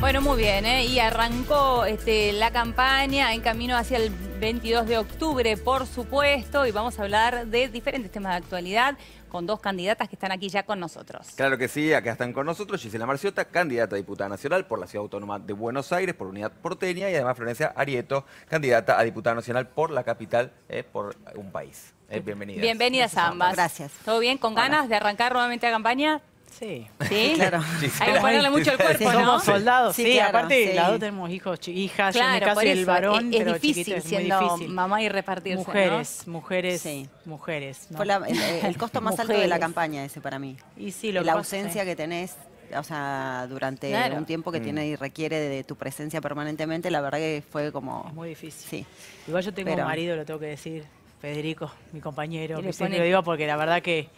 Bueno, muy bien, ¿eh? Y arrancó la campaña en camino hacia el 22 de octubre, por supuesto, y vamos a hablar de diferentes temas de actualidad con dos candidatas que están aquí ya con nosotros. Claro que sí, acá están con nosotros Gisela Marciota, candidata a diputada nacional por la Ciudad Autónoma de Buenos Aires, por Unidad Porteña, y además Florencia Arieto, candidata a diputada nacional por la capital, por un país. Bienvenidas. Bienvenidas ambas. Gracias. ¿Todo bien? ¿Con ganas de arrancar nuevamente la campaña? Sí. ¿Sí? Claro. Hay que ponerle mucho el cuerpo, Sí, ¿no? Somos soldados, Sí, sí, claro, aparte sí. las dos tenemos hijos, hijas, yo en mi Claro, caso por y el eso, varón, es pero difícil chiquito, es muy siendo difícil. mamá y repartirse, Mujeres, ¿no? mujeres, Sí. mujeres. ¿no? Fue el costo más alto de la Mujeres. campaña ese para mí. Y sí, lo La que pasa, ausencia sí. que tenés, o sea, durante Claro. un tiempo que tiene y requiere de tu presencia permanentemente, la verdad que fue como... Es muy difícil. Sí. Igual yo tengo Pero- un marido, lo tengo que decir, Federico, mi compañero, Y le que siempre pone- lo digo porque la verdad que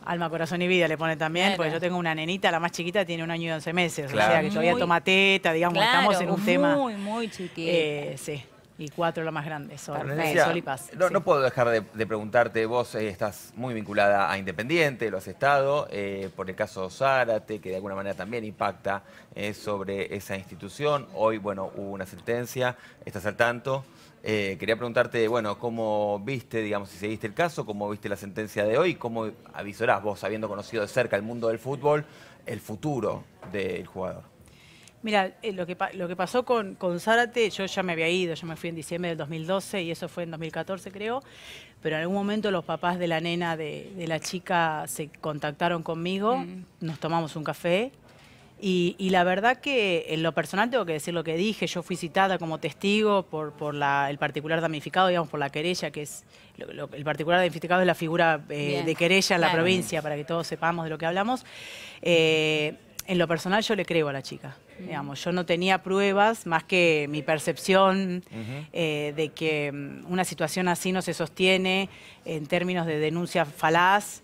alma, corazón y vida le pone también, Claro. porque yo tengo una nenita, la más chiquita tiene 1 año y 11 meses, Claro. o sea que todavía Muy- toma teta, digamos, Claro, estamos en un tema... muy chiquito. Sí, y 4 lo más grande, Sol, Perfecto. Sol y Paz. No, sí. no puedo dejar de preguntarte, vos estás muy vinculada a Independiente, lo has estado, por el caso Zárate, que de alguna manera también impacta sobre esa institución. Hoy, bueno, hubo una sentencia, estás al tanto. Quería preguntarte, bueno, ¿cómo viste, digamos, si seguiste el caso, cómo viste la sentencia de hoy, cómo avisorás vos, habiendo conocido de cerca el mundo del fútbol, el futuro del jugador? Mira, lo que pasó con Zárate, yo ya me había ido, yo me fui en diciembre del 2012 y eso fue en 2014 creo, pero en algún momento los papás de la nena, de la chica, se contactaron conmigo, nos tomamos un café y la verdad que en lo personal tengo que decir lo que dije, yo fui citada como testigo por el particular damnificado, digamos, por la querella, que es, el particular damnificado es la figura Bien. de querella en la Claro. provincia, para que todos sepamos de lo que hablamos. En lo personal yo le creo a la chica. Digamos, yo no tenía pruebas más que mi percepción de que una situación así no se sostiene en términos de denuncia falaz.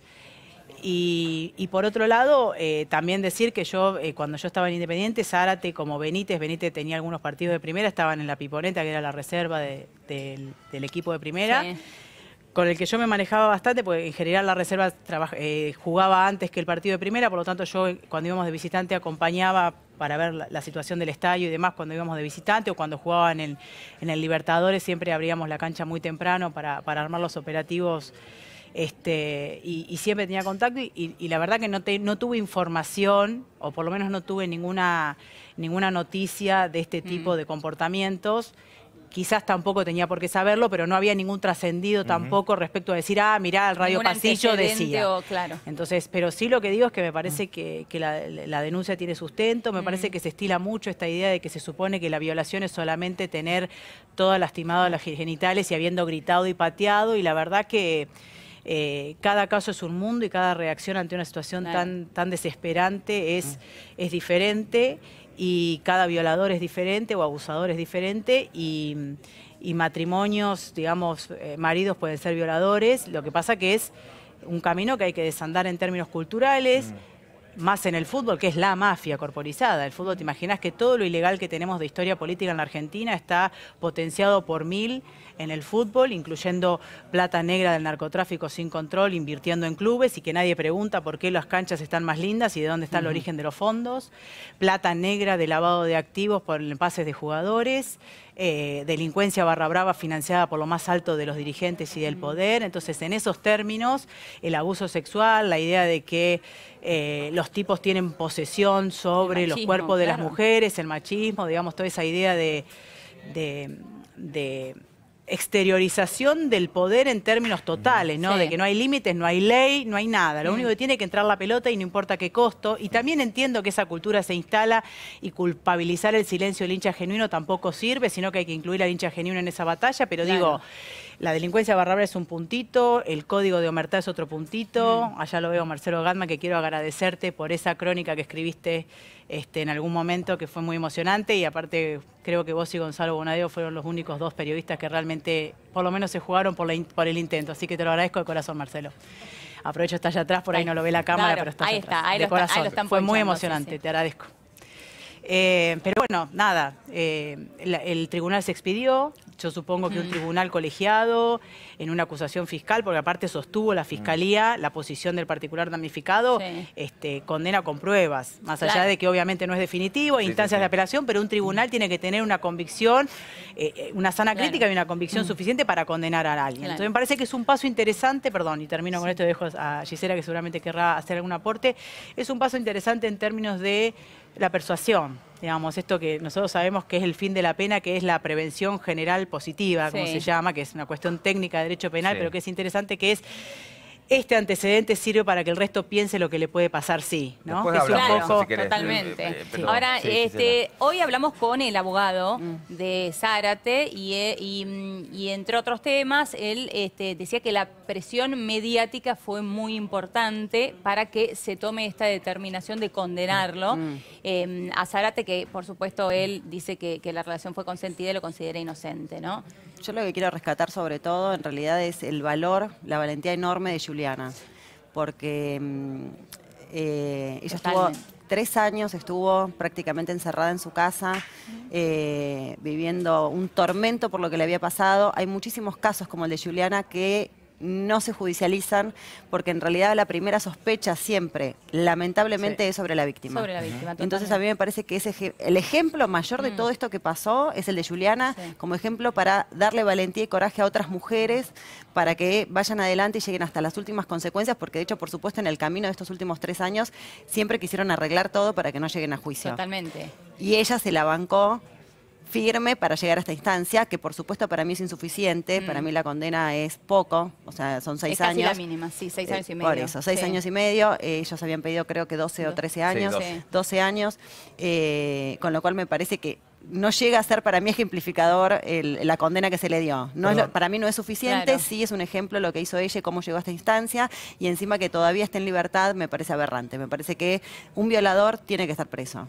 Y por otro lado, también decir que yo, cuando yo estaba en Independiente, Zárate como Benítez tenía algunos partidos de primera, estaban en la Piponeta, que era la reserva del equipo de primera. Sí. Con el que yo me manejaba bastante, porque en general la reserva jugaba antes que el partido de primera, por lo tanto yo cuando íbamos de visitante acompañaba para ver la situación del estadio y demás cuando íbamos de visitante, o cuando jugaban en el Libertadores siempre abríamos la cancha muy temprano para armar los operativos, y siempre tenía contacto y la verdad que no tuve información, o por lo menos no tuve ninguna noticia de este tipo de comportamientos. Quizás tampoco tenía por qué saberlo, pero no había ningún trascendido tampoco respecto a decir, mirá, el Radio Ningún Pasillo antecedente decía. claro. Entonces, pero sí lo que digo es que me parece que la denuncia tiene sustento, me parece que se estila mucho esta idea de que se supone que la violación es solamente tener todo lastimado a las genitales y habiendo gritado y pateado, y la verdad que cada caso es un mundo y cada reacción ante una situación Claro. tan desesperante es diferente, y cada violador es diferente o abusador es diferente, y matrimonios, digamos, maridos pueden ser violadores. Lo que pasa que es un camino que hay que desandar en términos culturales, más en el fútbol, que es la mafia corporizada. El fútbol, te imaginas que todo lo ilegal que tenemos de historia política en la Argentina está potenciado por 1000 en el fútbol, incluyendo plata negra del narcotráfico sin control, invirtiendo en clubes y que nadie pregunta por qué las canchas están más lindas y de dónde está el origen de los fondos, plata negra de lavado de activos por pases de jugadores, delincuencia barra brava financiada por lo más alto de los dirigentes y del poder. Entonces, en esos términos, el abuso sexual, la idea de que los tipos tienen posesión sobre El los machismo, cuerpos de las claro. mujeres, el machismo, digamos, toda esa idea de exteriorización del poder en términos totales, ¿no? Sí. De que no hay límites, no hay ley, no hay nada. Lo único que tiene que entrar la pelota y no importa qué costo. Y también entiendo que esa cultura se instala y culpabilizar el silencio del hincha genuino tampoco sirve, sino que hay que incluir al hincha genuino en esa batalla. Pero Claro. digo, la delincuencia barra brava es un puntito, el código de omertá es otro puntito. Allá lo veo, Marcelo Gatman, que quiero agradecerte por esa crónica que escribiste en algún momento, que fue muy emocionante, y aparte creo que vos y Gonzalo Bonadeo fueron los únicos 2 periodistas que realmente, por lo menos, se jugaron por el intento. Así que te lo agradezco de corazón, Marcelo. Aprovecho, está allá atrás, por ahí no lo ve la cámara, Claro, pero está ahí allá está, atrás, ahí de lo está- ahí corazón. lo están Fue muy ponchando, emocionante, sí. te agradezco. Pero bueno, nada, el tribunal se expidió, yo supongo que un tribunal colegiado, en una acusación fiscal, porque aparte sostuvo la fiscalía la posición del particular damnificado, condena con pruebas, más allá de que obviamente no es definitivo, instancias de apelación, pero un tribunal tiene que tener una convicción, una sana crítica y una convicción suficiente para condenar a alguien. Entonces me parece que es un paso interesante, perdón, y termino con esto y dejo a Gisela que seguramente querrá hacer algún aporte, es un paso interesante en términos de la persuasión, digamos, esto que nosotros sabemos que es el fin de la pena, que es la prevención general positiva, como se llama, que es una cuestión técnica de derecho penal, pero que es interesante, que es este antecedente sirve para que el resto piense lo que le puede pasar, ¿no? Después hablamos, claro, si querés. totalmente. Pero, ahora, hoy hablamos con el abogado de Zárate y entre otros temas, él decía que la presión mediática fue muy importante para que se tome esta determinación de condenarlo. A Zárate, que por supuesto él dice que la relación fue consentida y lo considera inocente, ¿no? Yo lo que quiero rescatar sobre todo, en realidad, es el valor, la valentía enorme de Juliana, porque ella estuvo 3 años, estuvo prácticamente encerrada en su casa, viviendo un tormento por lo que le había pasado. Hay muchísimos casos como el de Juliana que no se judicializan porque en realidad la primera sospecha siempre, lamentablemente, es sobre la víctima. Sobre la víctima, Entonces a mí me parece que el ejemplo mayor de todo esto que pasó es el de Juliana, como ejemplo para darle valentía y coraje a otras mujeres para que vayan adelante y lleguen hasta las últimas consecuencias, porque de hecho, por supuesto, en el camino de estos últimos 3 años siempre quisieron arreglar todo para que no lleguen a juicio. Totalmente. Y ella se la bancó firme para llegar a esta instancia, que por supuesto para mí es insuficiente, para mí la condena es poco, o sea, son 6 años. Es casi la mínima, 6 años y medio. Por eso, 6 años y medio, ellos habían pedido creo que 12 o 13 años, 12 años, con lo cual me parece que no llega a ser para mí ejemplificador la condena que se le dio. No es para mí no es suficiente, sí es un ejemplo lo que hizo ella y cómo llegó a esta instancia, y encima que todavía está en libertad me parece aberrante, me parece que un violador tiene que estar preso.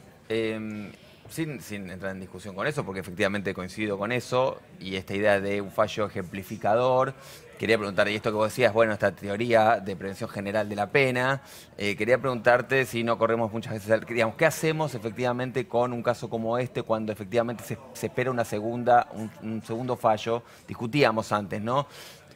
Sin entrar en discusión con eso, porque efectivamente coincido con eso, y esta idea de un fallo ejemplificador, quería preguntar, y esto que vos decías, bueno, esta teoría de prevención general de la pena, quería preguntarte si no corremos muchas veces, digamos, ¿qué hacemos efectivamente con un caso como este cuando efectivamente se espera un segundo fallo? Discutíamos antes, ¿no?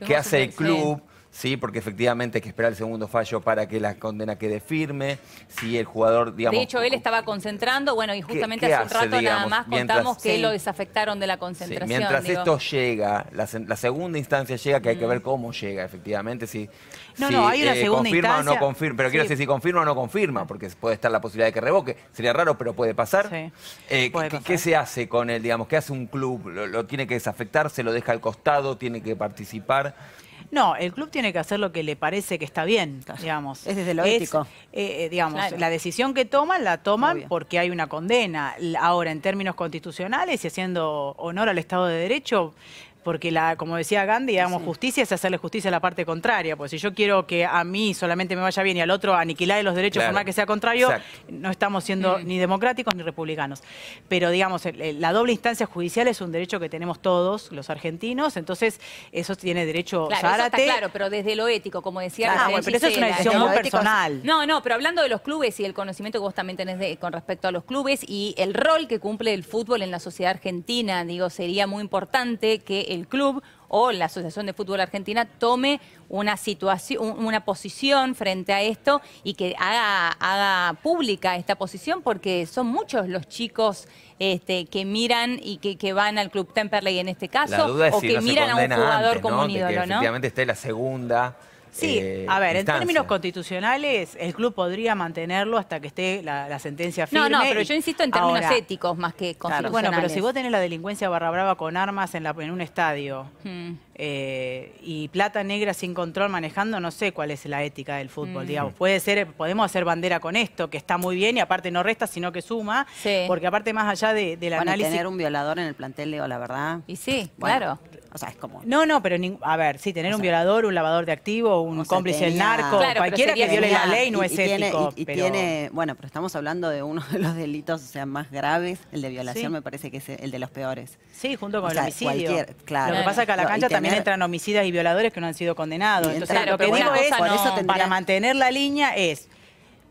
¿Qué hace el club? Sí, porque efectivamente hay que esperar el segundo fallo para que la condena quede firme. Si el jugador, digamos... De hecho, él estaba concentrando, bueno, y justamente hace un rato nada más contamos que lo desafectaron de la concentración. Mientras esto llega, la segunda instancia llega, que hay que ver cómo llega, efectivamente, si hay una segunda confirma instancia. o no confirma, pero quiero decir si confirma o no confirma, porque puede estar la posibilidad de que revoque. Sería raro, pero puede pasar. Puede pasar. ¿Qué se hace con él? Digamos, ¿qué hace un club? ¿Lo tiene que desafectar? ¿Se lo deja al costado? ¿Tiene que participar? No, el club tiene que hacer lo que le parece que está bien, digamos. Es desde lo ético. La decisión que toman, la toman Obvio. porque hay una condena. Ahora, en términos constitucionales y haciendo honor al Estado de Derecho, porque como decía Gandhi, digamos, justicia es hacerle justicia a la parte contraria. Pues si yo quiero que a mí solamente me vaya bien y al otro aniquilarle los derechos por más que sea contrario, no estamos siendo ni democráticos ni republicanos. Pero digamos, la doble instancia judicial es un derecho que tenemos todos los argentinos, entonces eso tiene derecho Zárate. Eso está claro, pero desde lo ético, como decía bueno, pero eso es una decisión muy personal. No, pero hablando de los clubes y el conocimiento que vos también tenés con respecto a los clubes y el rol que cumple el fútbol en la sociedad argentina, digo, sería muy importante que el club o la Asociación de Fútbol Argentina tome una posición frente a esto y que haga pública esta posición, porque son muchos los chicos que miran y que van al Club Temperley en este caso, La duda es o si que no se miran a un condena jugador antes, como ¿no? un De que ídolo, ¿no? efectivamente esté la segunda. Sí, a ver, instancia. en términos constitucionales, el club podría mantenerlo hasta que esté la sentencia firme. No, pero yo insisto en términos éticos más que constitucionales. Bueno, pero si vos tenés la delincuencia barra brava con armas en un estadio y plata negra sin control manejando, no sé cuál es la ética del fútbol, digamos. Podemos hacer bandera con esto, que está muy bien y aparte no resta, sino que suma, porque aparte más allá del análisis... tener un violador en el plantel, digo, la verdad... Y sí, bueno, claro. O sea, es como... No, pero a ver, sí, tener un violador, un lavador de activos, un cómplice del narco, cualquiera que viole la ley no es ético. Bueno, pero estamos hablando de uno de los delitos, o sea, más graves, el de violación me parece que es el de los peores. Sí, junto con el homicidio. Claro. Lo que pasa es que a la cancha también entran homicidas y violadores que no han sido condenados. Entonces, lo que digo es, para mantener la línea es...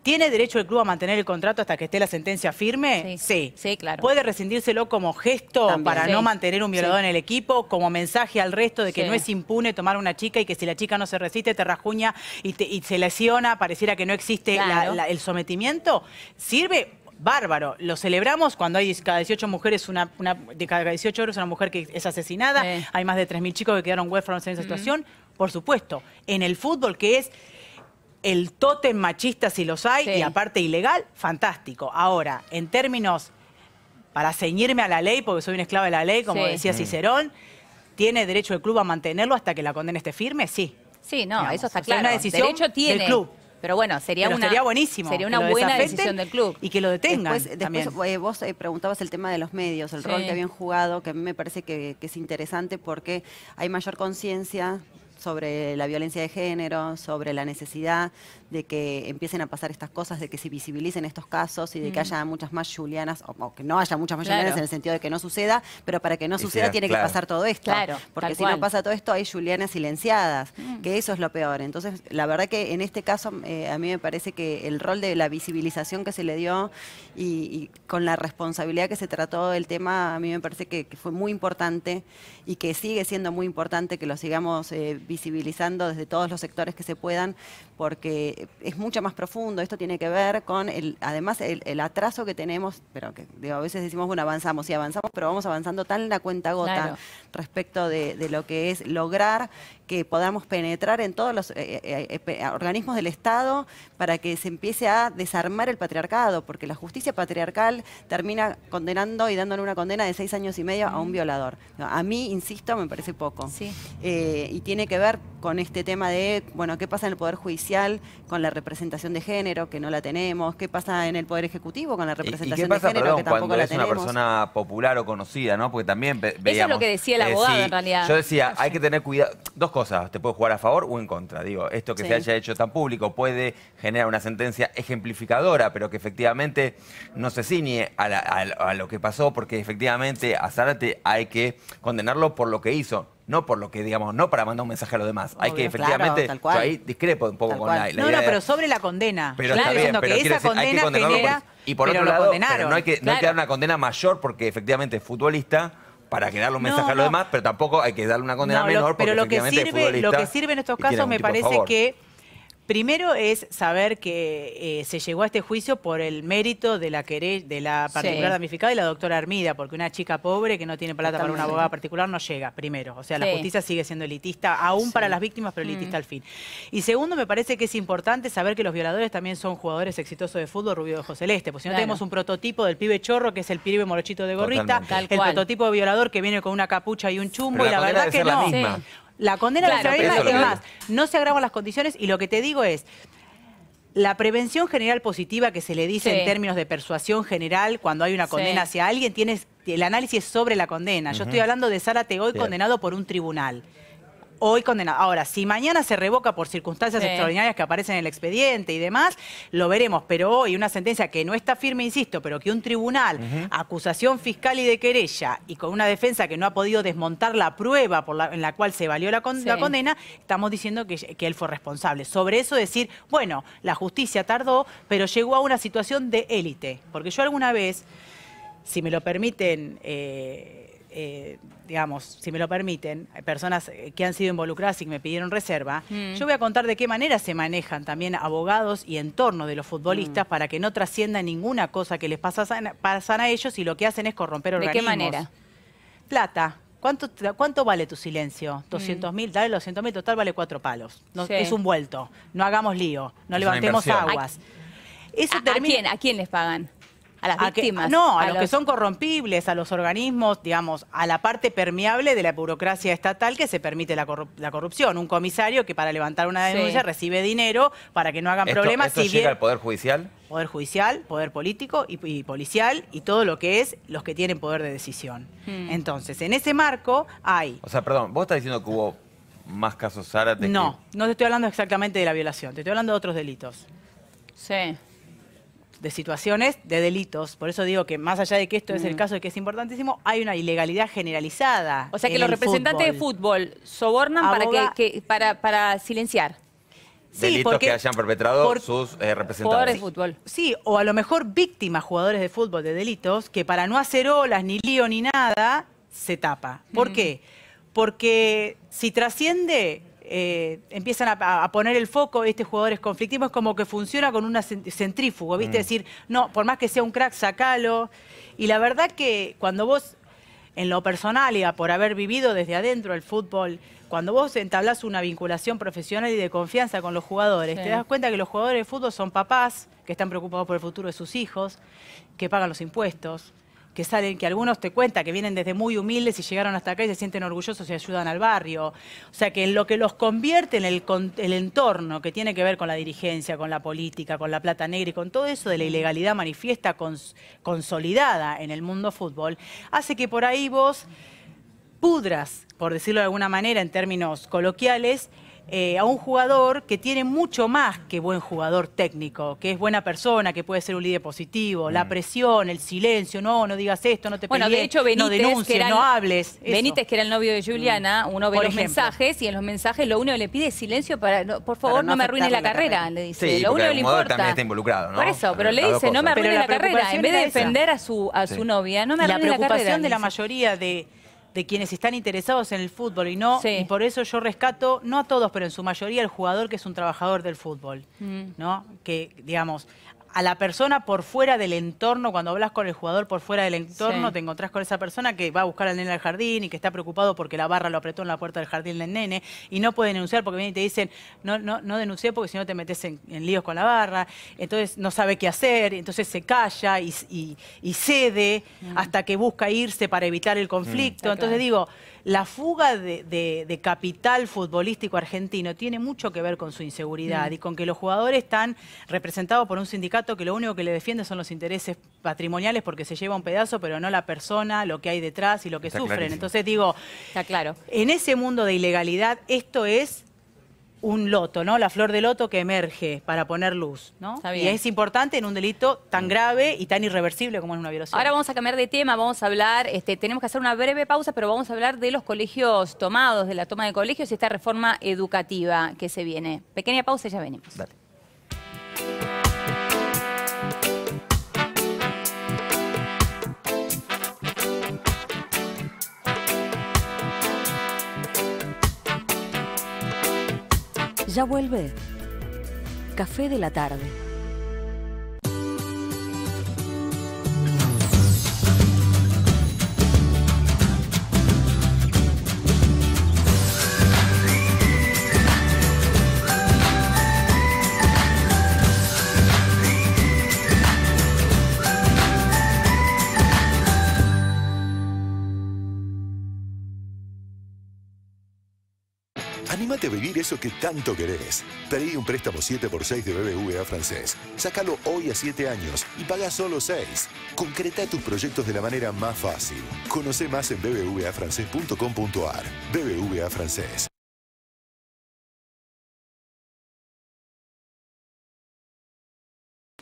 ¿Tiene derecho el club a mantener el contrato hasta que esté la sentencia firme? Sí. Sí, claro. ¿Puede rescindírselo como gesto para no mantener un violador en el equipo, como mensaje al resto de que no es impune tomar a una chica y que si la chica no se resiste, te rajuña y se lesiona, pareciera que no existe el sometimiento? ¿Sirve? Bárbaro. Lo celebramos cuando hay cada 18 mujeres, de cada 18 horas una mujer que es asesinada. Hay más de 3.000 chicos que quedaron huérfanos en esa situación. Por supuesto. En el fútbol, que es el tótem machista si los hay, y aparte ilegal, fantástico. Ahora, en términos, para ceñirme a la ley, porque soy una esclava de la ley, como decía Cicerón, ¿tiene derecho el club a mantenerlo hasta que la condena esté firme? Sí. Sí, no, eso está claro. Una decisión derecho tiene del club. Pero bueno, sería buenísimo. Sería una buena decisión del club. Y que lo detengan. Después vos preguntabas el tema de los medios, el rol que habían jugado, que a mí me parece que es interesante porque hay mayor conciencia sobre la violencia de género, sobre la necesidad de que empiecen a pasar estas cosas, de que se visibilicen estos casos y de que haya muchas más Julianas, o que no haya muchas más Julianas en el sentido de que no suceda, pero para que no suceda tiene que pasar todo esto. Porque si no pasa todo esto, hay Julianas silenciadas, que eso es lo peor. Entonces, la verdad que en este caso, a mí me parece que el rol de la visibilización que se le dio y con la responsabilidad que se trató el tema, a mí me parece que fue muy importante y que sigue siendo muy importante que lo sigamos visibilizando desde todos los sectores que se puedan, porque es mucho más profundo. Esto tiene que ver con, además, el atraso que tenemos, pero que a veces decimos, bueno, avanzamos, sí avanzamos, pero vamos avanzando tan a cuenta gota respecto de lo que es lograr que podamos penetrar en todos los organismos del Estado para que se empiece a desarmar el patriarcado, porque la justicia patriarcal termina condenando y dándole una condena de 6 años y medio a un violador. A mí, insisto, me parece poco. Y tiene que ver con este tema de, bueno, qué pasa en el Poder Judicial con la representación de género, que no la tenemos, qué pasa en el Poder Ejecutivo con la representación de género, que tampoco la tenemos. Cuando es una persona popular o conocida, ¿no? Porque también veíamos... Eso es lo que decía el abogado, en realidad. Yo decía, hay que tener cuidado. Dos cosas, te puede jugar a favor o en contra. Digo, esto que se haya hecho tan público puede generar una sentencia ejemplificadora, pero que efectivamente no se ciñe a lo que pasó, porque efectivamente a Zárate hay que condenarlo por lo que hizo. No por lo que, digamos, no para mandar un mensaje a los demás. Hay que efectivamente, yo ahí discrepo un poco con la idea. Pero sobre la condena. Pero está bien, pero que esa condena genera, y por otro lado, pero no hay que dar una condena mayor porque efectivamente es futbolista para que darle un mensaje a los demás, pero tampoco hay que darle una condena menor porque efectivamente es futbolista. Lo que sirve en estos casos me parece que primero es saber que se llegó a este juicio por el mérito de la particular damnificada y la doctora Armida, porque una chica pobre que no tiene plata para una abogada particular no llega, primero. O sea, la justicia sigue siendo elitista, aún para las víctimas, pero elitista al fin. Y segundo, me parece que es importante saber que los violadores también son jugadores exitosos de fútbol, rubio de ojo celeste, porque si no tenemos un prototipo del pibe chorro, que es el pibe morochito de gorrita, el prototipo de violador que viene con una capucha y un chumbo, y la verdad que no. La condena de la misma, es más, no se agravan las condiciones y lo que te digo es, la prevención general positiva que se le dice en términos de persuasión general cuando hay una condena hacia alguien, tienes el análisis sobre la condena. Yo estoy hablando de Zárate hoy condenado por un tribunal. Hoy condenado. Ahora, si mañana se revoca por circunstancias extraordinarias que aparecen en el expediente y demás, lo veremos. Pero hoy una sentencia que no está firme, insisto, pero que un tribunal, acusación fiscal y de querella, y con una defensa que no ha podido desmontar la prueba en la cual se valió la condena, estamos diciendo que él fue responsable. Sobre eso decir, bueno, la justicia tardó, pero llegó a una situación de élite. Porque yo alguna vez, si me lo permiten... digamos, si me lo permiten, personas que han sido involucradas y que me pidieron reserva, yo voy a contar de qué manera se manejan también abogados y entorno de los futbolistas para que no trascienda ninguna cosa que les pasan a ellos y lo que hacen es corromper organismos. ¿De qué manera? Plata. ¿Cuánto vale tu silencio? 200.000, dale 200.000, total vale 4 palos. No, es un vuelto. No hagamos lío, no levantemos aguas. Eso ¿A quién les pagan? ¿A las víctimas? A los que son corrompibles, a los organismos, digamos, a la parte permeable de la burocracia estatal que se permite la corrupción. Un comisario que para levantar una denuncia recibe dinero para que no hagan problemas. ¿Esto llega al Poder Judicial? Poder Judicial, Poder Político y Policial y todo lo que es los que tienen poder de decisión. Entonces, en ese marco hay... O sea, perdón, ¿vos estás diciendo que hubo más casos Zárate? No te estoy hablando exactamente de la violación, te estoy hablando de otros delitos. Sí. De situaciones de delitos. Por eso digo que más allá de que esto es el caso de que es importantísimo, hay una ilegalidad generalizada. O sea que los representantes de fútbol sobornan para silenciar. delitos que hayan perpetrado sus representantes. Jugadores de fútbol. Sí, o a lo mejor víctimas, jugadores de fútbol, de delitos, que para no hacer olas, ni lío, ni nada, se tapa. ¿Por qué? Porque si trasciende, empiezan a poner el foco, este jugador es conflictivo, es como que funciona con una centrífuga, ¿viste? Es decir, no, por más que sea un crack, sacalo. Y la verdad que cuando vos, en lo personal y por haber vivido desde adentro el fútbol, cuando vos entablás una vinculación profesional y de confianza con los jugadores, te das cuenta que los jugadores de fútbol son papás que están preocupados por el futuro de sus hijos, que pagan los impuestos, que salen, que algunos te cuentan que vienen desde muy humildes y llegaron hasta acá y se sienten orgullosos y ayudan al barrio. O sea, que en lo que los convierte en el entorno que tiene que ver con la dirigencia, con la política, con la plata negra y con todo eso de la ilegalidad manifiesta consolidada en el mundo fútbol, hace que por ahí vos pudras, por decirlo de alguna manera en términos coloquiales, a un jugador que tiene mucho más que buen jugador técnico, que es buena persona, que puede ser un líder positivo, la presión, el silencio, no digas esto, no te pelees, de hecho, Benítez, no denuncies, no hables. Benítez, que era el novio de Juliana, uno ve Por los ejemplo. mensajes y en los mensajes lo único que le pide es silencio para, por favor, no me arruines la carrera, le dice. Sí, lo único que le importa. también está involucrado, ¿no? Por eso, pero le dice, no me arruines la carrera. En vez de defender a su novia, no me arruines la carrera. La preocupación de la mayoría de quienes están interesados en el fútbol y por eso yo rescato, no a todos, pero en su mayoría, el jugador que es un trabajador del fútbol, ¿no? Que, digamos, a la persona por fuera del entorno, cuando hablas con el jugador por fuera del entorno, te encontrás con esa persona que va a buscar al nene al jardín y que está preocupado porque la barra lo apretó en la puerta del jardín del nene y no puede denunciar porque vienen y te dicen, no denuncié porque si no te metes en líos con la barra, entonces no sabe qué hacer, entonces se calla y cede hasta que busca irse para evitar el conflicto. Entonces digo, la fuga de capital futbolístico argentino tiene mucho que ver con su inseguridad y con que los jugadores están representados por un sindicato que lo único que le defiende son los intereses patrimoniales porque se lleva un pedazo, pero no la persona, lo que hay detrás y lo que sufren. Clarísimo. Entonces digo, está claro. En ese mundo de ilegalidad, esto es un loto, ¿no? La flor de loto que emerge para poner luz, ¿no? Está bien. Y es importante en un delito tan grave y tan irreversible como es una violación. Ahora vamos a cambiar de tema, vamos a hablar, tenemos que hacer una breve pausa, pero vamos a hablar de los colegios tomados, de la toma de colegios y esta reforma educativa que se viene. Pequeña pausa y ya venimos. Dale. Ya vuelve. Café de la tarde. Anímate a vivir eso que tanto querés. Pedí un préstamo 7x6 de BBVA Francés. Sácalo hoy a 7 años y paga solo 6. Concreta tus proyectos de la manera más fácil. Conoce más en bbvafrancés.com.ar. BBVA Francés.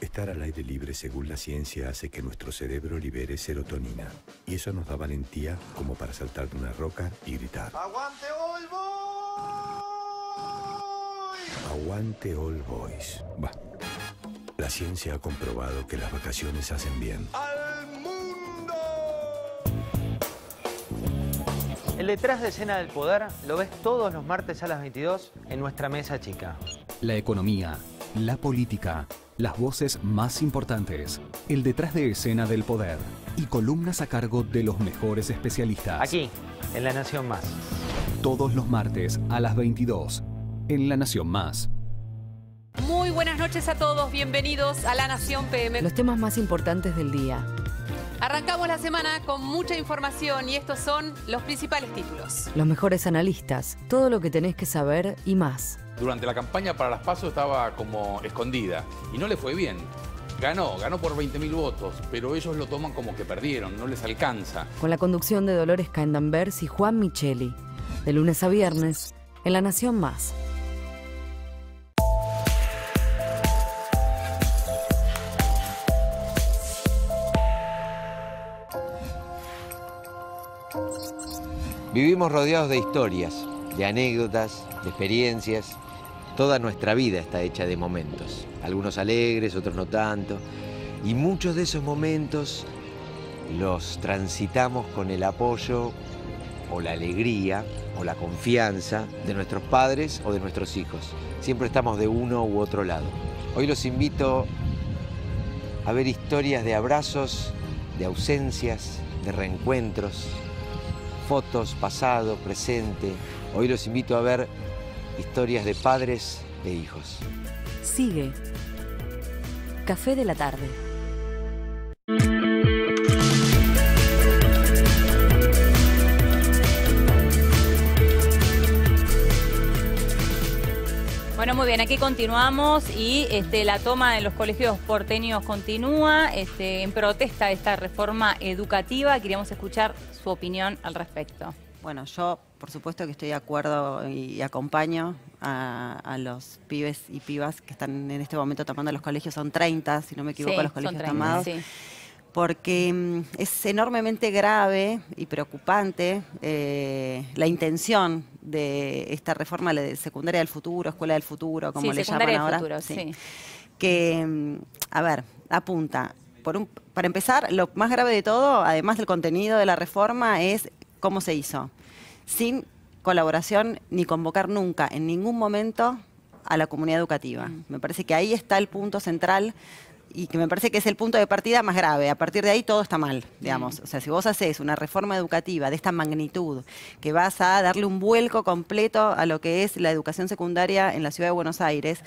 Estar al aire libre, según la ciencia, hace que nuestro cerebro libere serotonina. Y eso nos da valentía como para saltar de una roca y gritar: ¡Aguante All Boys! ¡Aguante All Boys! Va. La ciencia ha comprobado que las vacaciones hacen bien. ¡Al mundo! El detrás de escena del poder lo ves todos los martes a las 22 en nuestra mesa chica. La economía, la política, las voces más importantes, el detrás de escena del poder y columnas a cargo de los mejores especialistas. Aquí, en La Nación Más. Todos los martes a las 22, en La Nación Más. Muy buenas noches a todos, bienvenidos a La Nación PM. Los temas más importantes del día. Arrancamos la semana con mucha información y estos son los principales títulos. Los mejores analistas, todo lo que tenés que saber y más. Durante la campaña para las PASO estaba como escondida y no le fue bien. Ganó por 20.000 votos, pero ellos lo toman como que perdieron, no les alcanza. Con la conducción de Dolores Caendanvers y Juan Micheli. De lunes a viernes, en La Nación Más. Vivimos rodeados de historias, de anécdotas, de experiencias, Toda nuestra vida está hecha de momentos, algunos alegres, otros no tanto, y muchos de esos momentos los transitamos con el apoyo o la alegría o la confianza de nuestros padres o de nuestros hijos. Siempre estamos de uno u otro lado. Hoy los invito a ver historias de abrazos, de ausencias, de reencuentros, fotos, pasado, presente. Hoy los invito a ver historias de padres e hijos. Sigue Café de la Tarde. Bueno, muy bien, aquí continuamos y la toma de los colegios porteños continúa en protesta de esta reforma educativa. Queríamos escuchar su opinión al respecto. Bueno, yo por supuesto que estoy de acuerdo y acompaño a los pibes y pibas que están en este momento tomando los colegios. Son 30, si no me equivoco, los colegios 30, tomados. Sí. Porque es enormemente grave y preocupante la intención de esta reforma de secundaria del futuro, escuela del futuro, como le llaman ahora. Futuro, sí. Que, a ver, apunta. Para empezar, lo más grave de todo, además del contenido de la reforma, es cómo se hizo. Sin colaboración ni convocar nunca, en ningún momento, a la comunidad educativa. Me parece que ahí está el punto central y que me parece que es el punto de partida más grave. A partir de ahí todo está mal, digamos. O sea, si vos haces una reforma educativa de esta magnitud, que vas a darle un vuelco completo a lo que es la educación secundaria en la Ciudad de Buenos Aires,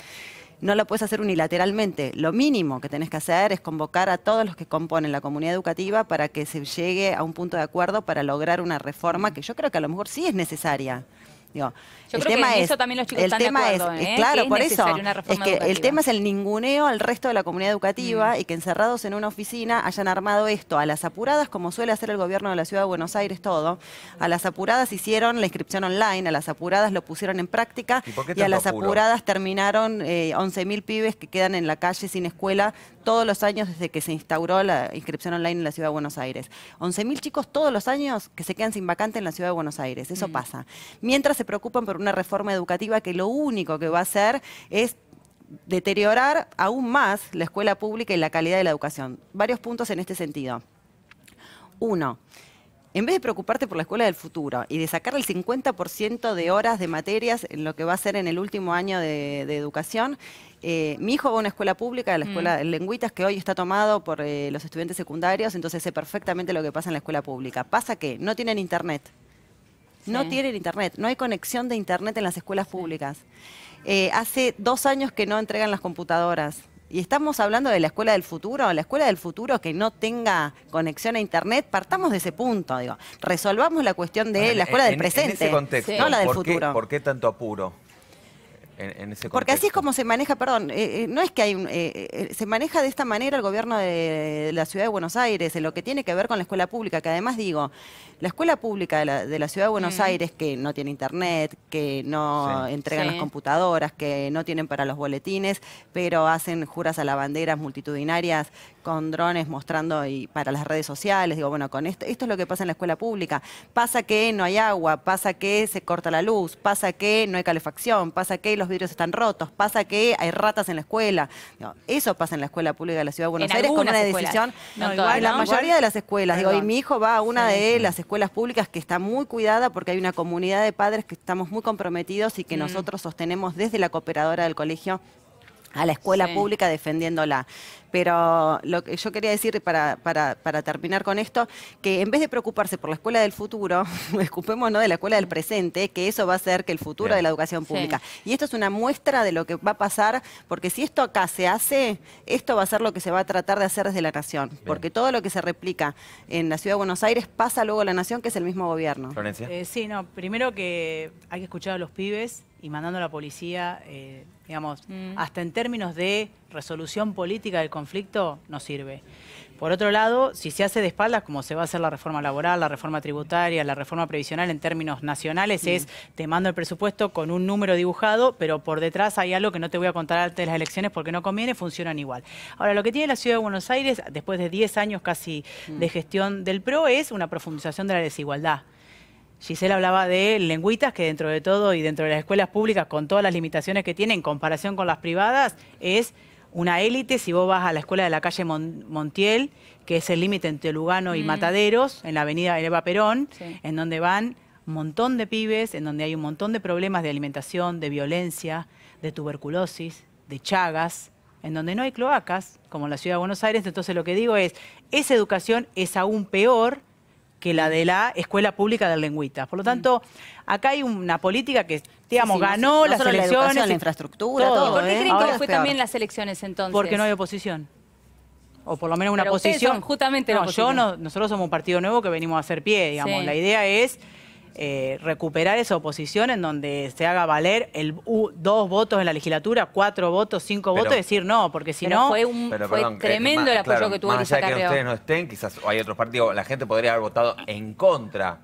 no lo puedes hacer unilateralmente. Lo mínimo que tenés que hacer es convocar a todos los que componen la comunidad educativa para que se llegue a un punto de acuerdo para lograr una reforma que yo creo que a lo mejor sí es necesaria. Digo, yo creo que en eso también los chicos están de acuerdo, claro, por eso es que el tema es el ninguneo al resto de la comunidad educativa y que encerrados en una oficina hayan armado esto a las apuradas, como suele hacer el gobierno de la Ciudad de Buenos Aires todo. A las apuradas hicieron la inscripción online, a las apuradas lo pusieron en práctica y a las apuradas terminaron 11.000 pibes que quedan en la calle sin escuela todos los años desde que se instauró la inscripción online en la Ciudad de Buenos Aires. 11.000 chicos todos los años que se quedan sin vacante en la Ciudad de Buenos Aires. Eso pasa. Mientras se preocupan por una reforma educativa que lo único que va a hacer es deteriorar aún más la escuela pública y la calidad de la educación. Varios puntos en este sentido. Uno, en vez de preocuparte por la escuela del futuro y de sacar el 50% de horas de materias en lo que va a ser en el último año de educación, mi hijo va a una escuela pública, la escuela de Lengüitas, que hoy está tomado por los estudiantes secundarios, entonces sé perfectamente lo que pasa en la escuela pública. Pasa que no tienen internet. No tienen internet, no hay conexión de internet en las escuelas públicas. Hace 2 años que no entregan las computadoras. Y estamos hablando de la escuela del futuro, que no tenga conexión a internet, partamos de ese punto, digo. Resolvamos la cuestión de la escuela del presente, en ese contexto, no la del futuro. ¿Por qué tanto apuro? En ese contexto. Porque así es como se maneja, no es que hay se maneja de esta manera el gobierno de la Ciudad de Buenos Aires, en lo que tiene que ver con la escuela pública, que además digo, la escuela pública de la Ciudad de Buenos Aires, que no tiene internet, que no entregan las computadoras, que no tienen para los boletines, pero hacen juras a la bandera multitudinarias con drones mostrando y para las redes sociales. Digo, bueno, con esto es lo que pasa en la escuela pública. Pasa que no hay agua, pasa que se corta la luz, pasa que no hay calefacción, pasa que los vidrios están rotos, pasa que hay ratas en la escuela. Digo, eso pasa en la escuela pública de la Ciudad de Buenos Aires con una decisión. No, igual, en la mayoría de las escuelas. Digo, y mi hijo va a una de las escuelas públicas que está muy cuidada porque hay una comunidad de padres que estamos muy comprometidos y que nosotros sostenemos desde la cooperadora del colegio a la escuela pública defendiéndola. Pero lo que yo quería decir para terminar con esto, que en vez de preocuparse por la escuela del futuro, ocupémonos de la escuela del presente, que eso va a ser que el futuro de la educación pública. Y esto es una muestra de lo que va a pasar, porque si esto acá se hace, esto va a ser lo que se va a tratar de hacer desde la Nación. Porque todo lo que se replica en la Ciudad de Buenos Aires pasa luego a la Nación, que es el mismo gobierno. Florencia. Sí, no, primero que hay que escuchar a los pibes y mandando a la policía, digamos, hasta en términos de resolución política del conflicto, no sirve. Por otro lado, si se hace de espaldas, como se va a hacer la reforma laboral, la reforma tributaria, la reforma previsional en términos nacionales, es te mando el presupuesto con un número dibujado, pero por detrás hay algo que no te voy a contar antes de las elecciones porque no conviene, funcionan igual. Ahora, lo que tiene la Ciudad de Buenos Aires, después de 10 años casi de gestión del PRO, es una profundización de la desigualdad. Gisela hablaba de Lengüitas, que dentro de todo y dentro de las escuelas públicas, con todas las limitaciones que tienen en comparación con las privadas, es una élite. Si vos vas a la escuela de la calle Montiel, que es el límite entre Lugano y Mataderos, en la avenida Eva Perón, en donde van un montón de pibes, en donde hay un montón de problemas de alimentación, de violencia, de tuberculosis, de chagas, en donde no hay cloacas, como en la Ciudad de Buenos Aires. Entonces lo que digo es, esa educación es aún peor que la de la escuela pública de Lengüitas. Por lo tanto, acá hay una política que, digamos, ganó las elecciones. La infraestructura, todo. todo. ¿Por qué creen Ahora que es fue peor. también las elecciones entonces? Porque no hay oposición. O por lo menos una Pero ustedes posición. son justamente la oposición. Nosotros somos un partido nuevo que venimos a hacer pie, digamos. Sí. La idea es recuperar esa oposición en donde se haga valer 2 votos en la legislatura, 4 votos, 5 votos, y decir no, porque si no... Fue tremendo el apoyo que tuvo Elisa Carrió. Más allá de que ustedes no estén, quizás hay otros partidos, la gente podría haber votado en contra.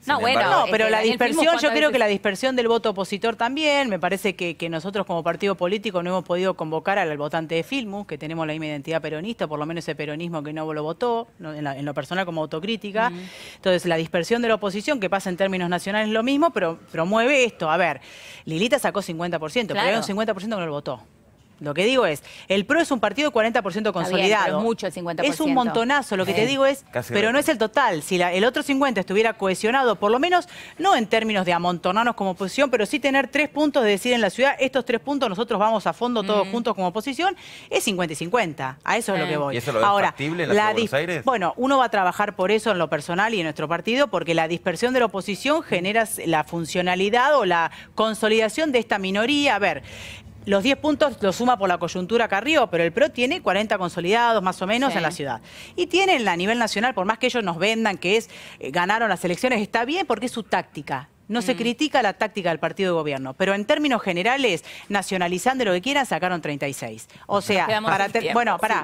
No, bueno, pero la dispersión, yo creo que la dispersión del voto opositor también, me parece que nosotros como partido político no hemos podido convocar al votante de Filmus, que tenemos la misma identidad peronista, por lo menos ese peronismo que no lo votó, en lo personal como autocrítica. Entonces, la dispersión de la oposición, que pasa en términos nacionales lo mismo, pero promueve esto. A ver, Lilita sacó 50%, pero hay un 50% que no lo votó. Lo que digo es, el PRO es un partido de 40% consolidado. Bien, pero es mucho el 50%. Es un montonazo, lo que te digo es, pero no es el total. Si el otro 50 estuviera cohesionado, por lo menos, no en términos de amontonarnos como oposición, pero sí tener 3 puntos de decir en la ciudad, estos 3 puntos nosotros vamos a fondo todos juntos como oposición, es 50 y 50. A eso es lo que voy. ¿Y eso lo ves factible en la Ciudad de Buenos Aires? Bueno, uno va a trabajar por eso en lo personal y en nuestro partido, porque la dispersión de la oposición genera la funcionalidad o la consolidación de esta minoría. A ver, los 10 puntos los suma por la coyuntura Carrió, pero el PRO tiene 40 consolidados más o menos en la ciudad. Y tienen a nivel nacional, por más que ellos nos vendan que ganaron las elecciones, está bien porque es su táctica. No se critica la táctica del partido de gobierno, pero en términos generales, nacionalizando lo que quieran, sacaron 36. O sea,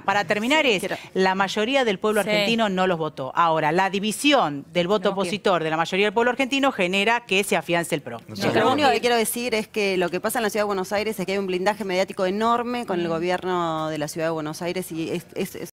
para terminar la mayoría del pueblo argentino no los votó. Ahora, la división del voto opositor de la mayoría del pueblo argentino genera que se afiance el PRO. Lo único que quiero decir es que lo que pasa en la Ciudad de Buenos Aires es que hay un blindaje mediático enorme con el gobierno de la Ciudad de Buenos Aires y es